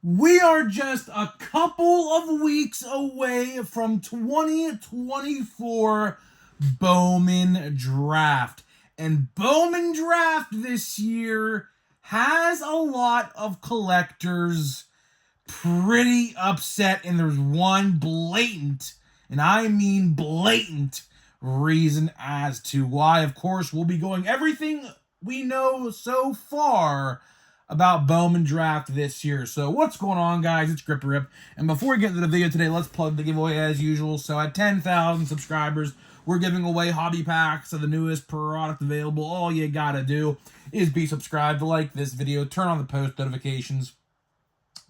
We are just a couple of weeks away from 2024 Bowman Draft. And Bowman Draft this year has a lot of collectors pretty upset, and there's one blatant, and I mean blatant, reason as to why. Of course, we'll be going everything we know so far about Bowman Draft this year. So what's going on, guys? It's Gripper Rip. And before we get into the video today, let's plug the giveaway as usual. So at 10,000 subscribers, we're giving away hobby packs of the newest product available. All you gotta do is be subscribed, like this video, turn on the post notifications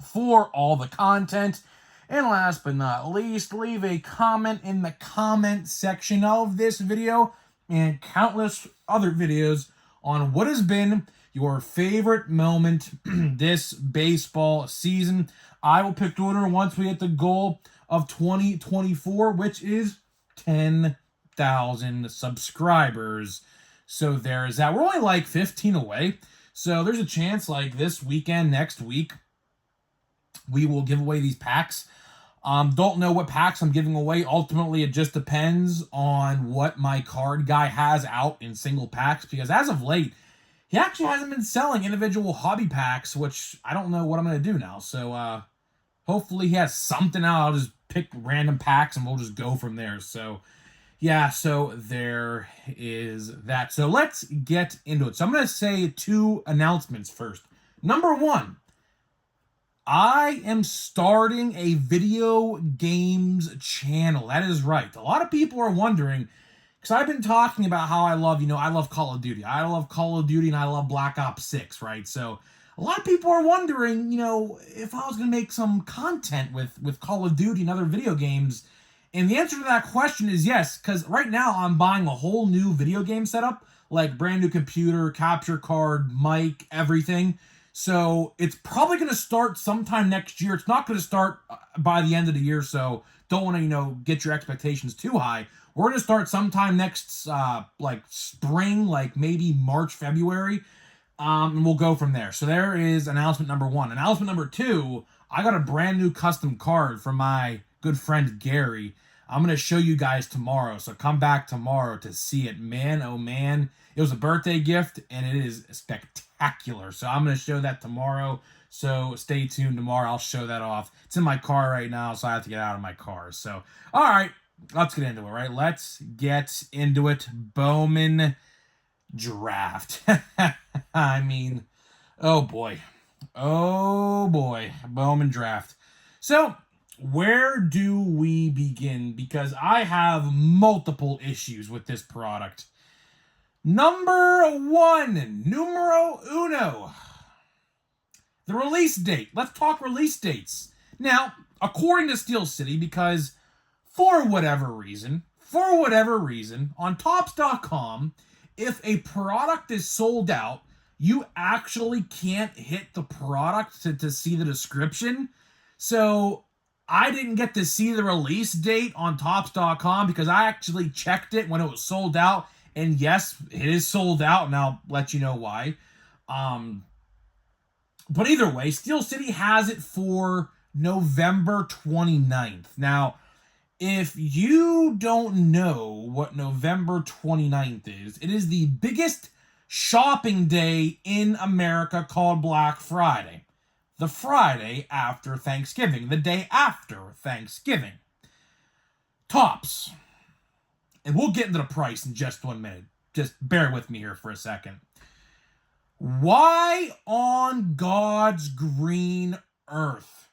for all the content. And last but not least, leave a comment in the comment section of this video and countless other videos on what has been your favorite moment this baseball season. I will pick the winner once we hit the goal of 2024, which is 10,000 subscribers. So there's that. We're only like 15 away. So there's a chance like this weekend, next week, we will give away these packs. Don't know what packs I'm giving away. Ultimately, it just depends on what my card guy has out in single packs, because as of late, he actually hasn't been selling individual hobby packs, which I don't know what I'm going to do now. So hopefully he has something out. I'll just pick random packs and we'll just go from there. So yeah, so there is that. So let's get into it. So I'm going to say two announcements first. Number one, I am starting a video games channel. That is right. A lot of people are wondering, because I've been talking about how I love Call of Duty. I love Call of Duty and I love Black Ops 6, right? So a lot of people are wondering, if I was going to make some content with Call of Duty and other video games. And the answer to that question is yes, because right now I'm buying a whole new video game setup, like brand new computer, capture card, mic, everything. So it's probably going to start sometime next year. It's not going to start by the end of the year, so don't want to, get your expectations too high. We're going to start sometime next, like spring, like maybe March, February, and we'll go from there. So there is announcement number one. Announcement number two, I got a brand new custom card from my good friend Gary. I'm going to show you guys tomorrow, so come back tomorrow to see it. Man, oh man, it was a birthday gift, and it is spectacular. So I'm going to show that tomorrow, so stay tuned tomorrow. I'll show that off. It's in my car right now, so I have to get out of my car. So, all right, let's get into it, right? Let's get into it. Bowman Draft. I mean, oh boy. Oh boy. Bowman Draft. So, where do we begin? Because I have multiple issues with this product. Number one, numero uno, the release date. Let's talk release dates. Now, according to Steel City, because for whatever reason, on Topps.com, if a product is sold out, you actually can't hit the product to see the description. So I didn't get to see the release date on Topps.com because I actually checked it when it was sold out. And yes, it is sold out, and I'll let you know why. But either way, Steel City has it for November 29th. Now, if you don't know what November 29th is, it is the biggest shopping day in America called Black Friday. The Friday after Thanksgiving, the day after Thanksgiving. Topps. And we'll get into the price in just 1 minute. Just bear with me here for a second. Why on God's green earth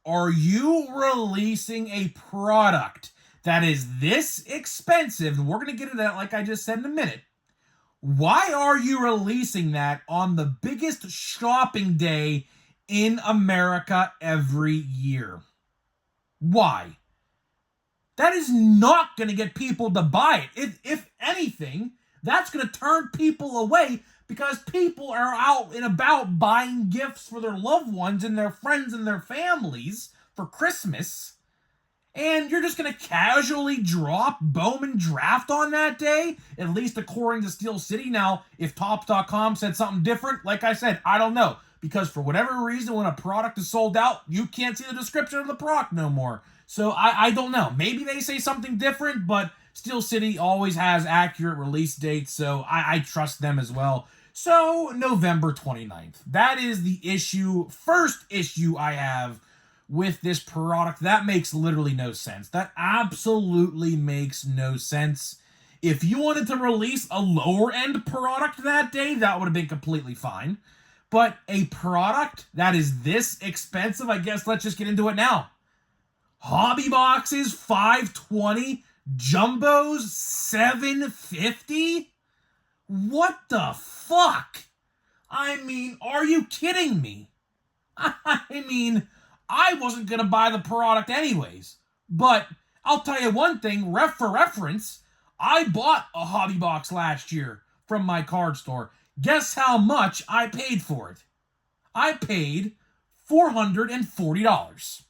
are you releasing a product that is this expensive? And we're going to get into that like I just said in a minute. Why are you releasing that on the biggest shopping day in America every year? Why? That is not going to get people to buy it. If anything, that's going to turn people away because people are out and about buying gifts for their loved ones and their friends and their families for Christmas. And you're just going to casually drop Bowman Draft on that day, at least according to Steel City. Now, if Topps.com said something different, like I said, I don't know. because for whatever reason, when a product is sold out, you can't see the description of the product no more. So I don't know. Maybe they say something different, but Steel City always has accurate release dates, so I trust them as well. So November 29th. That is the first issue I have with this product. That makes literally no sense. That absolutely makes no sense. If you wanted to release a lower end product that day, that would have been completely fine. But a product that is this expensive, I guess let's just get into it now. Hobby boxes, $520. Jumbos, $750? What the fuck? I mean, are you kidding me? I mean, I wasn't going to buy the product anyways. But I'll tell you one thing, for reference, I bought a hobby box last year from my card store. Guess how much I paid for it? I paid $440.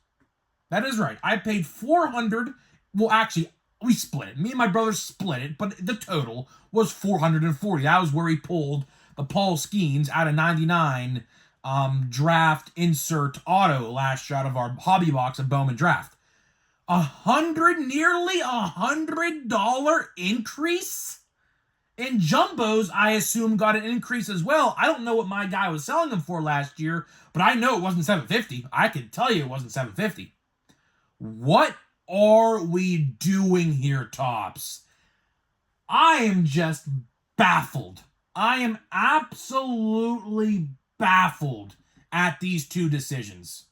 That is right. I paid $400. Well, actually, we split it. Me and my brother split it, but the total was $440. That was where he pulled the Paul Skeens out of 99 draft insert auto last year out of our hobby box of Bowman Draft. Nearly $100 increase? In Jumbos, I assume got an increase as well. I don't know what my guy was selling them for last year, but I know it wasn't $750. I can tell you it wasn't $750. What are we doing here, Topps? I am just baffled. I am absolutely baffled at these two decisions.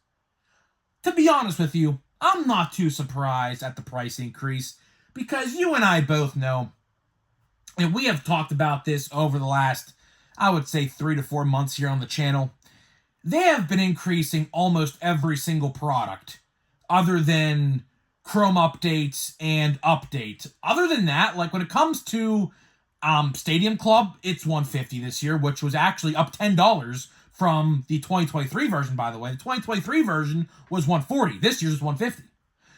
To be honest with you, I'm not too surprised at the price increase because you and I both know, and we have talked about this over the last, I would say, 3 to 4 months here on the channel. They have been increasing almost every single product other than Chrome updates and update. Other than that, like when it comes to Stadium Club, it's $150 this year, which was actually up $10 from the 2023 version, by the way. The 2023 version was $140. This year's was $150.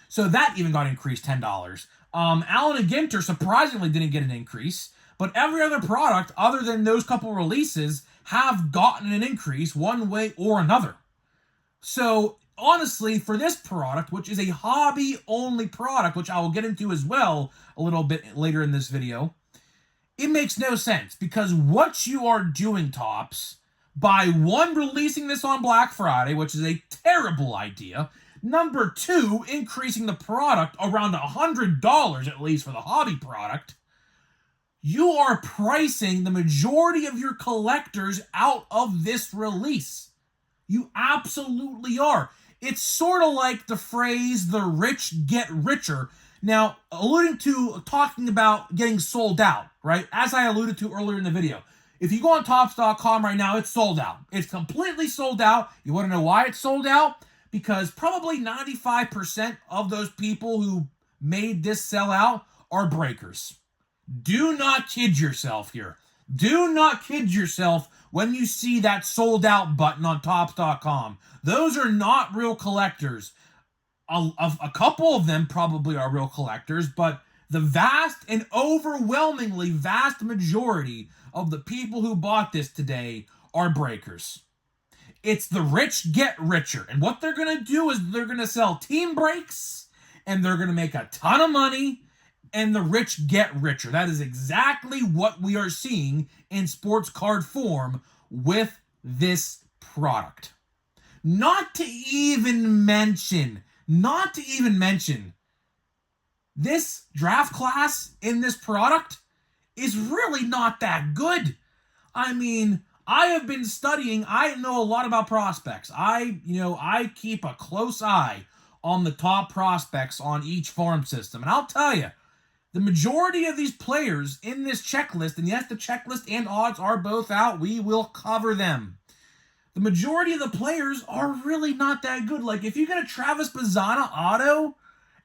So that even got increased $10. Allen and Ginter surprisingly didn't get an increase, but every other product other than those couple releases have gotten an increase one way or another. So honestly, for this product, which is a hobby-only product, which I will get into as well a little bit later in this video, it makes no sense because what you are doing, Topps, by one, releasing this on Black Friday, which is a terrible idea. Number two, increasing the product around $100 at least for the hobby product. You are pricing the majority of your collectors out of this release. You absolutely are. It's sort of like the phrase, the rich get richer. Now, talking about getting sold out, right? As I alluded to earlier in the video. If you go on Topps.com right now, it's sold out. It's completely sold out. You want to know why it's sold out? Because probably 95% of those people who made this sell out are breakers. Do not kid yourself here. Do not kid yourself when you see that sold out button on Topps.com. Those are not real collectors. A couple of them probably are real collectors, but the vast and overwhelmingly vast majority of the people who bought this today are breakers. It's the rich get richer. And what they're going to do is they're going to sell team breaks and they're going to make a ton of money and the rich get richer. That is exactly what we are seeing in sports card form with this product. Not to even mention, this draft class in this product is really not that good. I mean, I have been studying, I know a lot about prospects. I keep a close eye on the top prospects on each farm system. And I'll tell you, the majority of these players in this checklist, and yes, the checklist and odds are both out, we will cover them. The majority of the players are really not that good. Like, if you get a Travis Bazzana auto,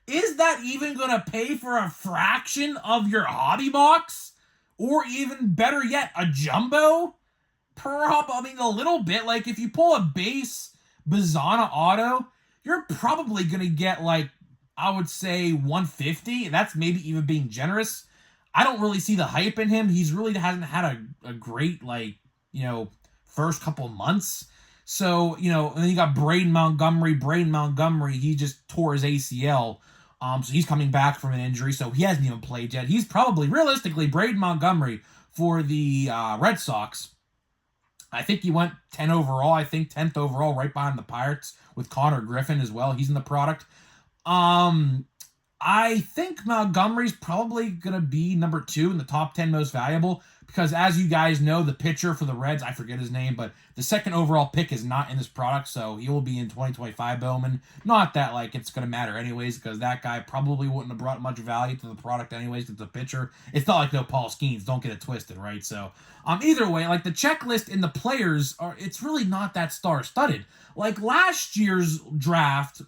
is that even going to pay for a fraction of your hobby box? Or even better yet, a jumbo? A little bit. Like, if you pull a base Bazzana auto, you're probably going to get, like, I would say $150. That's maybe even being generous. I don't really see the hype in him. He's really hasn't had a great, first couple months. So, and then you got Braden Montgomery. Braden Montgomery, he just tore his ACL. So he's coming back from an injury, so he hasn't even played yet. He's probably, realistically, Braden Montgomery for the Red Sox. I think he went 10 overall. I think 10th overall, right behind the Pirates with Connor Griffin as well. He's in the product. I think Montgomery's probably going to be number 2 in the top 10 most valuable because, as you guys know, the pitcher for the Reds, I forget his name, but the 2nd overall pick is not in this product, so he will be in 2025 Bowman. Not that, it's going to matter anyways, because that guy probably wouldn't have brought much value to the product anyways, to the pitcher. It's not like no Paul Skeens, don't get it twisted, right? So, either way, the checklist in the players, it's really not that star-studded. Last year's draft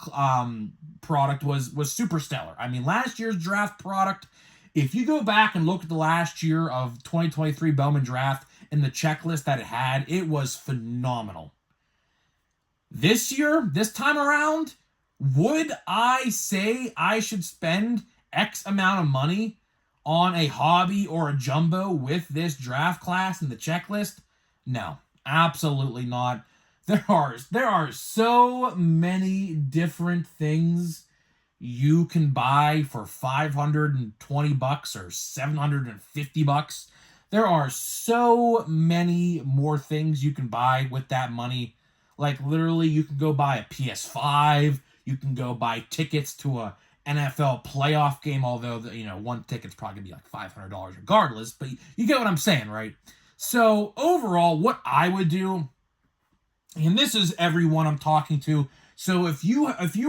product was super stellar. Last year's draft product, if you go back and look at the last year of 2023 Bowman Draft and the checklist that it had, it was phenomenal. This year, this time around, would I say I should spend X amount of money on a hobby or a jumbo with this draft class and the checklist? No, absolutely not. There are so many different things you can buy for $520 or $750. There are so many more things you can buy with that money. Literally, you can go buy a PS5. You can go buy tickets to a NFL playoff game, although one ticket's probably gonna be $500 regardless. But you get what I'm saying, right? So overall, what I would do, and this is everyone I'm talking to. So if you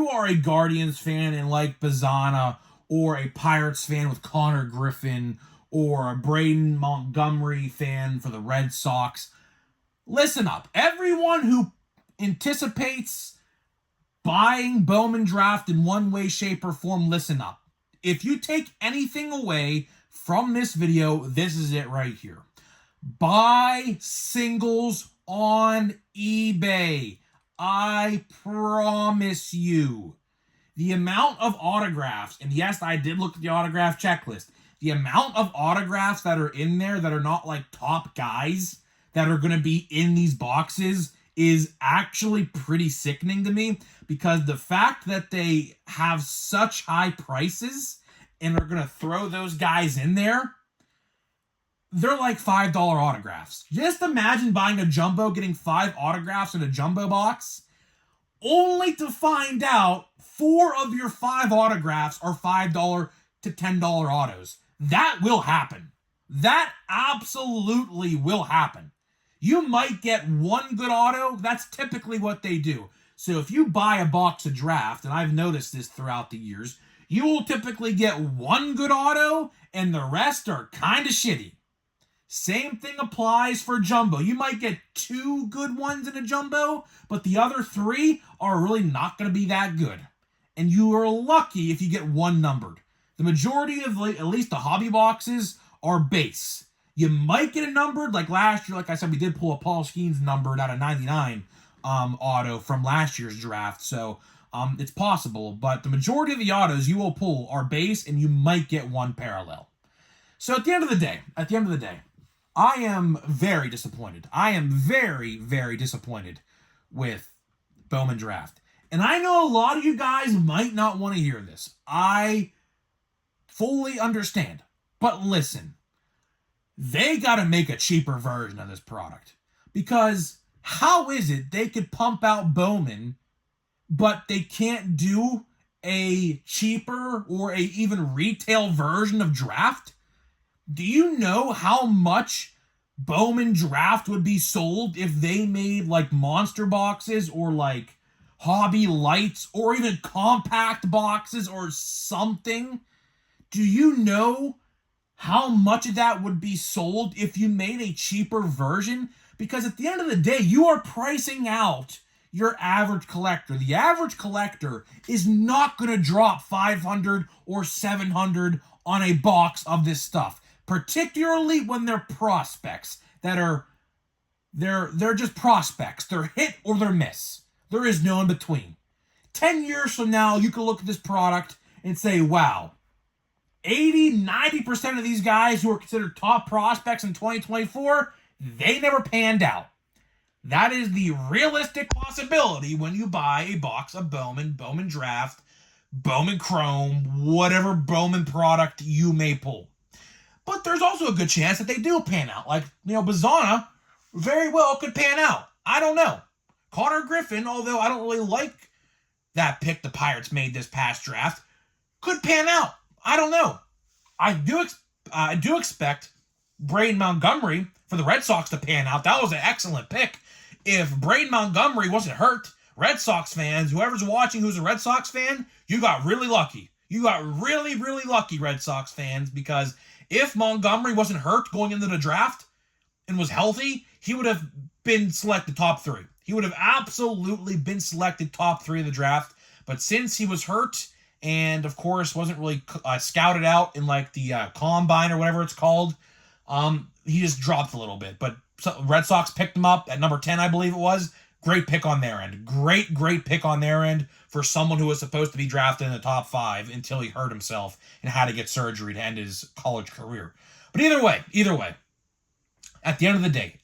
are a Guardians fan and like Bazana, or a Pirates fan with Connor Griffin, or a Braden Montgomery fan for the Red Sox, listen up. Everyone who anticipates buying Bowman Draft in one way, shape, or form, listen up. If you take anything away from this video, this is it right here. Buy singles on eBay. I promise you. The amount of autographs, and yes, I did look at the autograph checklist. The amount of autographs that are in there that are not top guys that are going to be in these boxes is actually pretty sickening to me, because the fact that they have such high prices and are going to throw those guys in there, they're $5 autographs. Just imagine buying a jumbo, getting 5 autographs in a jumbo box, only to find out 4 of your 5 autographs are $5 to $10 autos. That will happen. That absolutely will happen. You might get 1 good auto. That's typically what they do. So if you buy a box of draft, and I've noticed this throughout the years, you will typically get 1 good auto, and the rest are kind of shitty. Same thing applies for jumbo. You might get 2 good ones in a jumbo, but the other 3 are really not going to be that good. And you are lucky if you get 1 numbered. The majority of, at least the hobby boxes, are base. You might get a numbered, last year, like I said, we did pull a Paul Skeens numbered out of 99 auto from last year's draft, so it's possible. But the majority of the autos you will pull are base, and you might get 1 parallel. So at the end of the day, I am very disappointed. I am very, very disappointed with Bowman Draft. And I know a lot of you guys might not want to hear this. I fully understand. But listen, they got to make a cheaper version of this product. Because how is it they could pump out Bowman, but they can't do a cheaper or a even retail version of Draft? Do you know how much Bowman Draft would be sold if they made monster boxes or hobby lights or even compact boxes or something? Do you know how much of that would be sold if you made a cheaper version? Because at the end of the day, you are pricing out your average collector. The average collector is not going to drop $500 or $700 on a box of this stuff. Particularly when they're prospects that are, they're just prospects. They're hit or they're miss. There is no in between. 10 years from now, you can look at this product and say, wow, 80-90% of these guys who are considered top prospects in 2024, they never panned out. That is the realistic possibility when you buy a box of Bowman Draft, Bowman Chrome, whatever Bowman product you may pull. But there's also a good chance that they do pan out. Like, Bazana very well could pan out. I don't know. Connor Griffin, although I don't really like that pick the Pirates made this past draft, could pan out. I don't know. I do expect Braden Montgomery for the Red Sox to pan out. That was an excellent pick. If Braden Montgomery wasn't hurt, Red Sox fans, whoever's watching who's a Red Sox fan, you got really lucky. You got really, really lucky, Red Sox fans, because if Montgomery wasn't hurt going into the draft and was healthy, he would have been selected top 3. He would have absolutely been selected top 3 of the draft. But since he was hurt and, of course, wasn't really scouted out in like the combine or whatever it's called, he just dropped a little bit. But Red Sox picked him up at number 10, I believe it was. Great pick on their end. Great pick on their end for someone who was supposed to be drafted in the top 5 until he hurt himself and had to get surgery to end his college career. But either way, at the end of the day,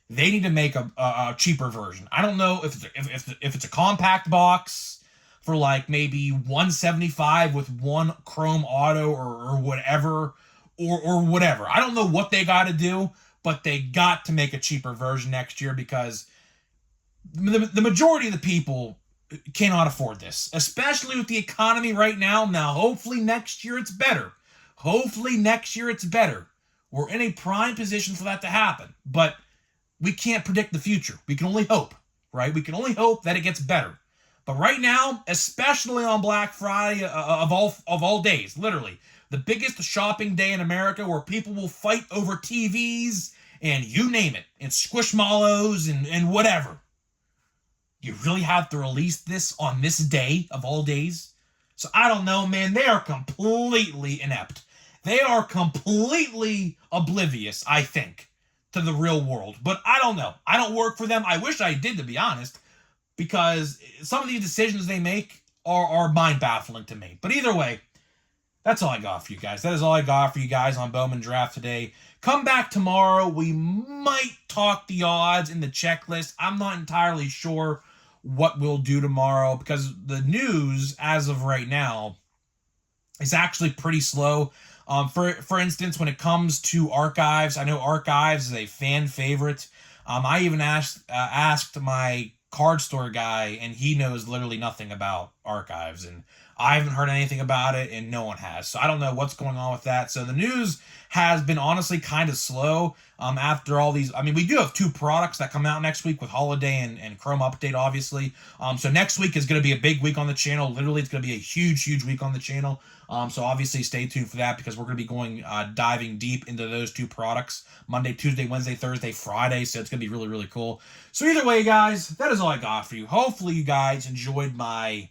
they need to make a cheaper version. I don't know if it's a compact box for like maybe $175 with one Chrome Auto or whatever, or whatever. I don't know what they got to do, but they got to make a cheaper version next year because the majority of the people cannot afford this, especially with the economy right now. Now, hopefully next year it's better. We're in a prime position for that to happen, but we can't predict the future. We can only hope, right? We can only hope that it gets better. But right now, especially on Black Friday of all days, literally, the biggest shopping day in America where people will fight over TVs and you name it, and squishmallows and whatever. You really have to release this on this day of all days? So I don't know, man. They are completely inept. They are completely oblivious, I think, to the real world. But I don't know. I don't work for them. I wish I did, to be honest, because some of these decisions they make are mind-baffling to me. But either way, that's all I got for you guys. That is all I got for you guys on Bowman Draft today. Come back tomorrow. We might talk the odds in the checklist. I'm not entirely sure what we'll do tomorrow because the news, as of right now, is actually pretty slow. For instance, when it comes to archives, I know archives is a fan favorite. I even asked my card store guy, and he knows literally nothing about archives, and I haven't heard anything about it, and no one has. So I don't know what's going on with that. So the news has been honestly kind of slow after all these. I mean, we do have 2 products that come out next week with Holiday and Chrome Update, obviously. So next week is going to be a big week on the channel. Literally, it's going to be a huge week on the channel. So obviously stay tuned for that because we're going to be going diving deep into those 2 products Monday, Tuesday, Wednesday, Thursday, Friday. So it's going to be really cool. So either way, guys, that is all I got for you. Hopefully you guys enjoyed my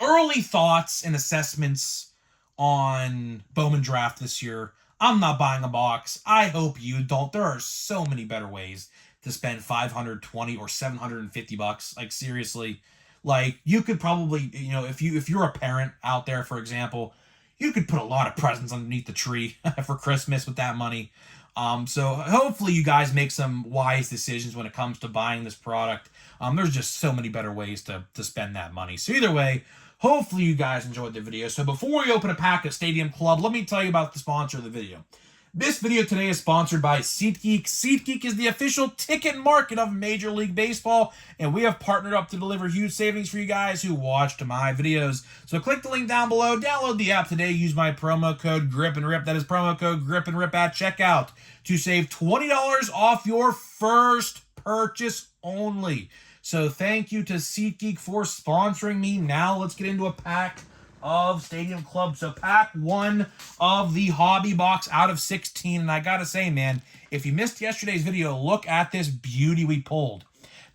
early thoughts and assessments on Bowman Draft this year. I'm not buying a box. I hope you don't. There are so many better ways to spend $520 or $750. Like seriously, like you could probably, if you're a parent out there, for example, you could put a lot of presents underneath the tree for Christmas with that money. So hopefully you guys make some wise decisions when it comes to buying this product. There's just so many better ways to spend that money. So either way, hopefully you guys enjoyed the video. So before we open a pack of Stadium Club, let me tell you about the sponsor of the video. This video today is sponsored by SeatGeek. SeatGeek is the official ticket market of Major League Baseball, and we have partnered up to deliver huge savings for you guys who watched my videos. So click the link down below, download the app today, use my promo code GRIPANDRIP, that is promo code GRIPANDRIP at checkout, to save $20 off your first purchase only. So thank you to SeatGeek for sponsoring me. Now let's get into a pack of Stadium Club. So pack 1 of the hobby box out of 16. And I gotta say, man, if you missed yesterday's video, look at this beauty we pulled.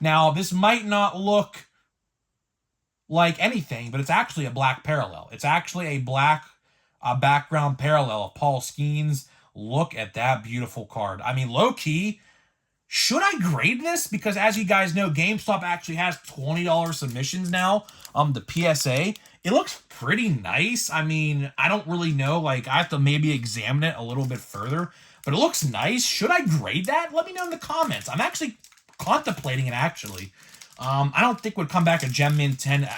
Now, this might not look like anything, but it's actually a black parallel. It's actually a black background parallel of Paul Skeens. Look at that beautiful card. I mean, low-key, should I grade this? Because as you guys know, GameStop actually has $20 submissions now. The PSA. It looks pretty nice. I mean, I don't really know. Like, I have to maybe examine it a little bit further. but it looks nice. Should I grade that? Let me know in the comments. I'm actually contemplating it, actually. I don't think it would come back a Gem Mint 10.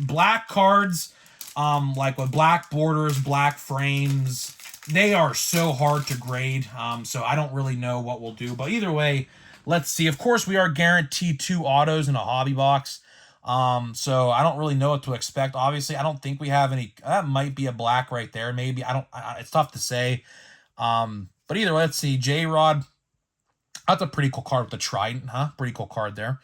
Black cards, like with black borders, black frames, they are so hard to grade. So I don't really know what we'll do. But either way, let's see. Of course, we are guaranteed 2 autos in a hobby box. So I don't really know what to expect. Obviously, I don't think we have any. That might be a black right there. Maybe. It's tough to say. But either way, let's see. J-Rod. That's a pretty cool card with the trident, huh? Pretty cool card there.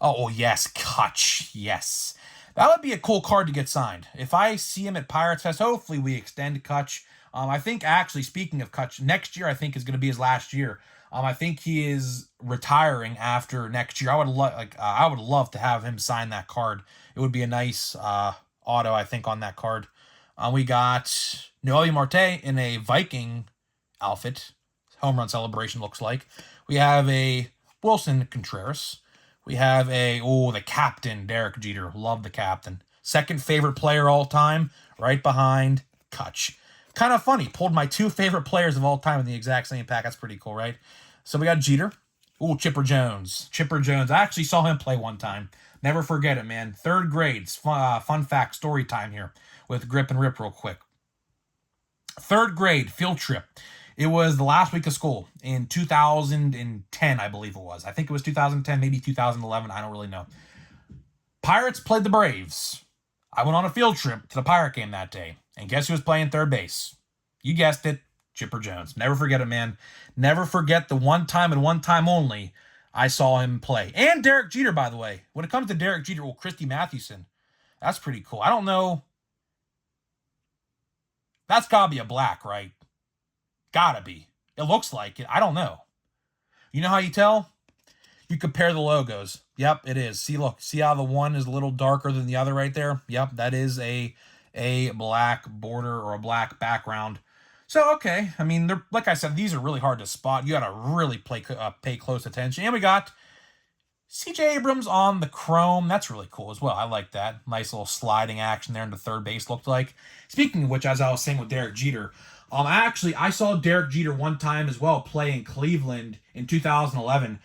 Oh, yes. Kutch. Yes. That would be a cool card to get signed. If I see him at Pirates Fest, hopefully we extend Kutch. I think, actually, speaking of Kutch, next year I think is going to be his last year. I think he is retiring after next year. I would love to have him sign that card. It would be a nice auto, I think, on that card. We got Noel Marte in a Viking outfit. Home run celebration looks like. We have a Wilson Contreras. We have the captain, Derek Jeter. Love the captain. Second favorite player all time, right behind Kutch. Kind of funny. Pulled my 2 favorite players of all time in the exact same pack. That's pretty cool, right? So we got Jeter. Ooh, Chipper Jones. Chipper Jones. I actually saw him play one time. Never forget it, man. 3rd grade. Fun fact, story time here with Grip and Rip real quick. 3rd grade field trip. It was the last week of school in 2010, I believe it was. I think it was 2010, maybe 2011. I don't really know. Pirates played the Braves. I went on a field trip to the Pirate game that day. And guess who was playing third base? You guessed it, Chipper Jones. Never forget it, man. Never forget the one time and one time only I saw him play. And Derek Jeter, by the way. When it comes to Derek Jeter, Christy Mathewson. That's pretty cool. I don't know. That's got to be a black, right? Gotta be. It looks like it. I don't know. You know how you tell? You compare the logos. Yep, it is. See, look. See how the one is a little darker than the other right there? Yep, that is a black border or a black background. So, okay. I mean, they're, like I said, these are really hard to spot. You got to really pay close attention. And we got C.J. Abrams on the chrome. That's really cool as well. I like that. Nice little sliding action there into third base, looked like. Speaking of which, as I was saying with Derek Jeter, actually, I saw Derek Jeter one time as well play in Cleveland in 2011.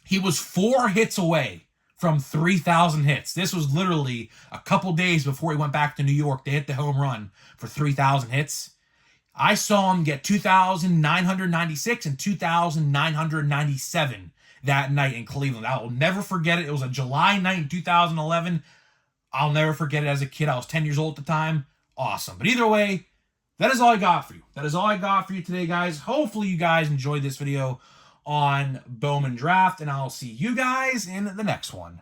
He was 4 hits away from 3,000 hits. This was literally a couple days before he went back to New York to hit the home run for 3,000 hits. I saw him get 2,996 and 2,997 that night in Cleveland. I will never forget it. It was a July night in 2011. I'll never forget it as a kid. I was 10 years old at the time. Awesome. But either way, that is all I got for you. That is all I got for you today, guys. Hopefully you guys enjoyed this video on Bowman Draft, and I'll see you guys in the next one.